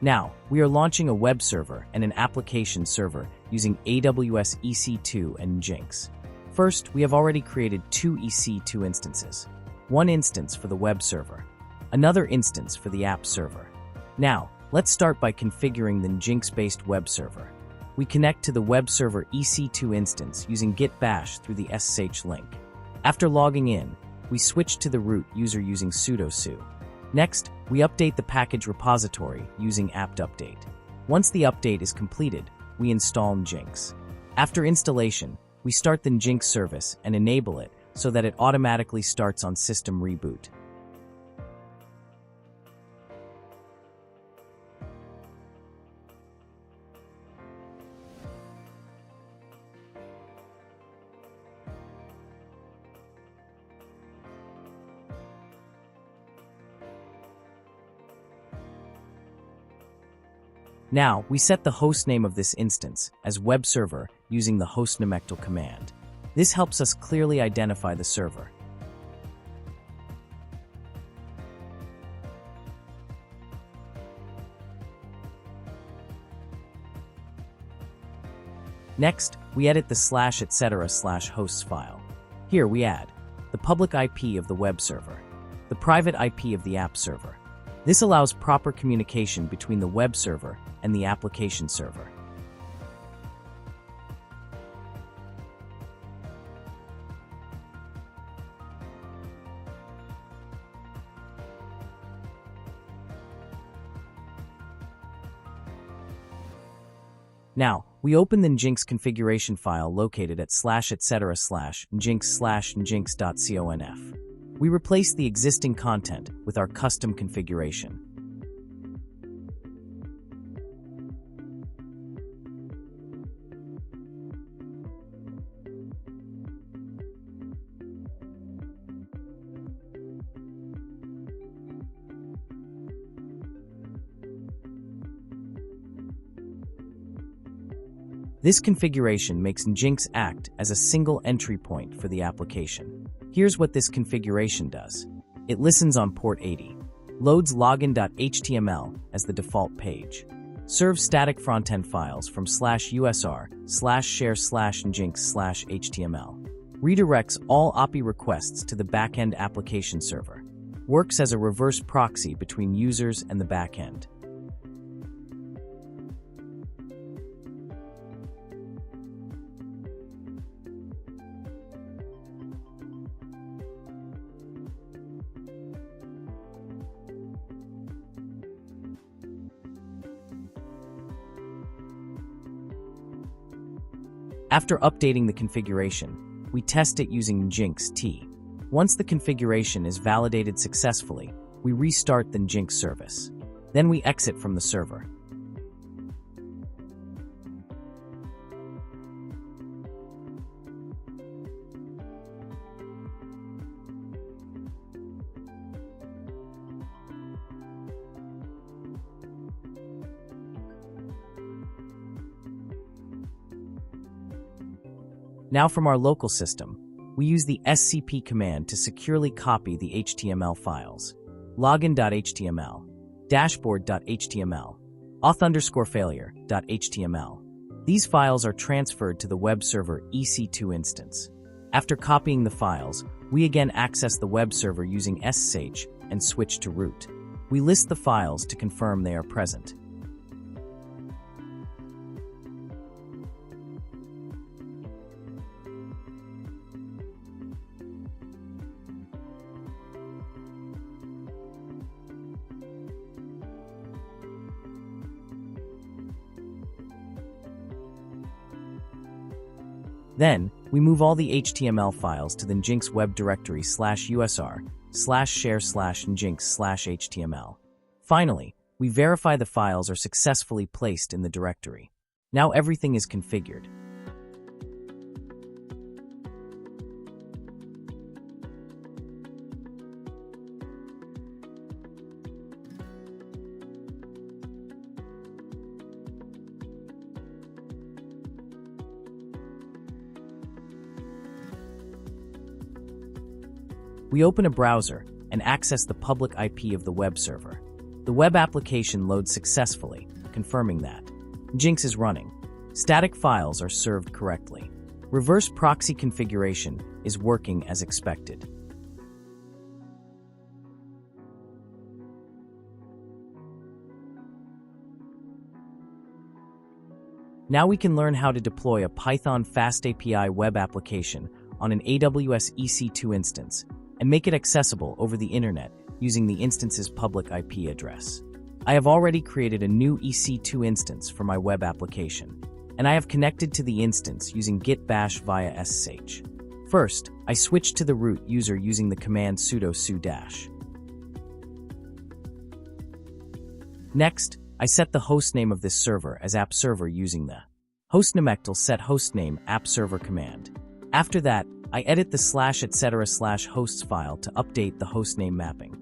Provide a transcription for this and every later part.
Now, we are launching a web server and an application server using AWS EC2 and Nginx. First, we have already created 2 EC2 instances. One instance for the web server, another instance for the app server. Now, let's start by configuring the Nginx-based web server. We connect to the web server EC2 instance using git bash through the SSH link. After logging in, we switch to the root user using sudo su. Next, we update the package repository using apt-update. Once the update is completed, we install Nginx. After installation, we start the Nginx service and enable it so that it automatically starts on system reboot. Now, we set the hostname of this instance as web server using the hostnamectal command. This helps us clearly identify the server. Next, we edit the /etc/hosts file. Here we add the public IP of the web server, the private IP of the app server. This allows proper communication between the web server and the application server. Now, we open the Nginx configuration file located at /etc/nginx/nginx.conf. We replace the existing content with our custom configuration. This configuration makes Nginx act as a single entry point for the application. Here's what this configuration does. It listens on port 80, loads login.html as the default page, serves static frontend files from /usr/share/nginx/html, redirects all API requests to the backend application server, works as a reverse proxy between users and the backend. After updating the configuration, we test it using Nginx-T. Once the configuration is validated successfully, we restart the Nginx service. Then we exit from the server. Now from our local system, we use the scp command to securely copy the HTML files. Login.html, dashboard.html, auth_failure.html. These files are transferred to the web server EC2 instance. After copying the files, we again access the web server using SSH and switch to root. We list the files to confirm they are present. Then, we move all the HTML files to the Nginx web directory /usr/share/nginx/html. Finally, we verify the files are successfully placed in the directory. Now everything is configured. We open a browser and access the public IP of the web server. The web application loads successfully, confirming that Nginx is running. Static files are served correctly. Reverse proxy configuration is working as expected. Now we can learn how to deploy a Python FastAPI web application on an AWS EC2 instance and make it accessible over the internet using the instance's public IP address. I have already created a new EC2 instance for my web application, and I have connected to the instance using git bash via SSH. First, I switch to the root user using the command sudo su-. Next, I set the hostname of this server as app server using the hostname set hostname app server command. After that, I edit the /etc/hosts file to update the hostname mapping.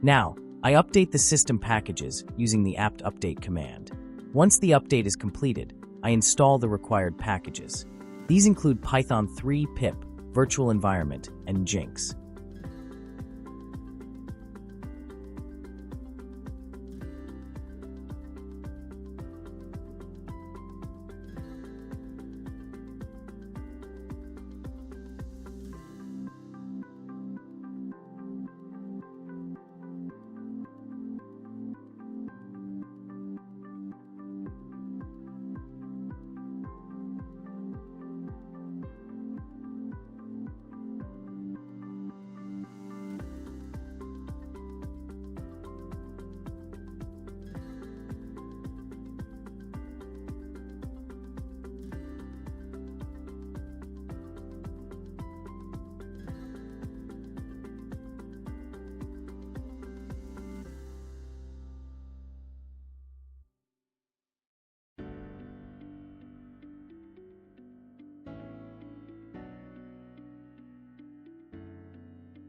Now, I update the system packages using the apt update command. Once the update is completed, I install the required packages. These include Python 3, pip, virtual environment, and Nginx.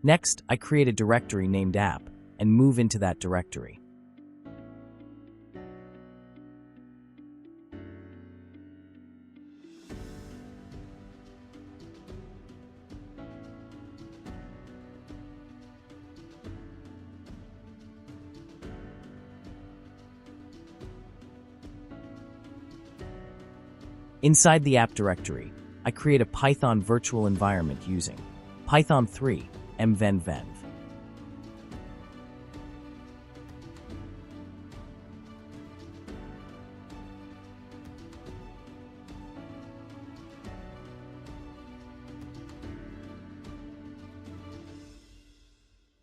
Next, I create a directory named app and move into that directory. Inside the app directory, I create a Python virtual environment using Python 3, mvenv.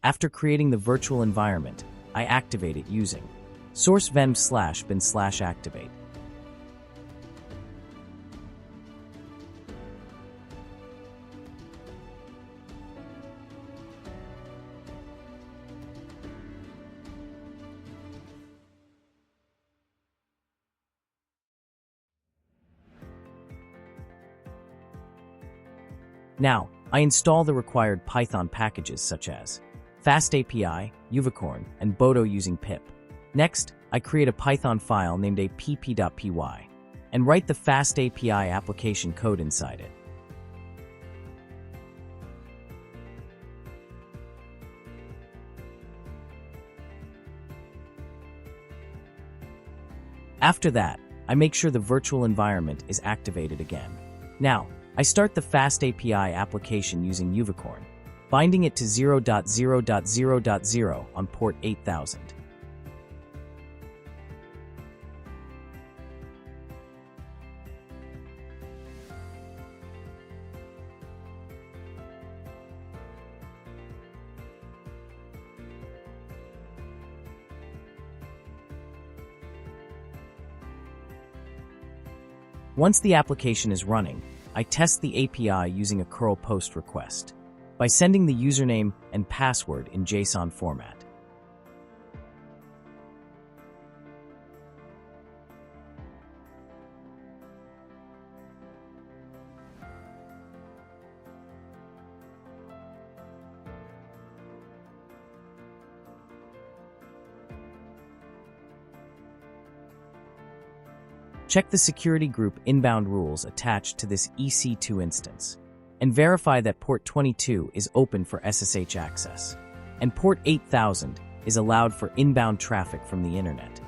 After creating the virtual environment, I activate it using source venv/bin/activate. Now, I install the required Python packages such as FastAPI, Uvicorn, and Bodo using pip. Next, I create a Python file named app.py and write the FastAPI application code inside it. After that, I make sure the virtual environment is activated again. Now, I start the FastAPI application using Uvicorn, binding it to 0.0.0.0 on port 8000. Once the application is running, I test the API using a curl post request by sending the username and password in JSON format. Check the security group inbound rules attached to this EC2 instance, and verify that port 22 is open for SSH access. and port 8000 is allowed for inbound traffic from the internet.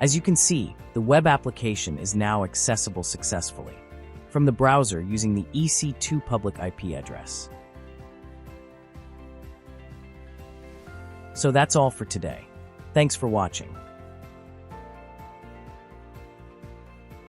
As you can see, the web application is now accessible successfully from the browser using the EC2 public IP address. So that's all for today. Thanks for watching.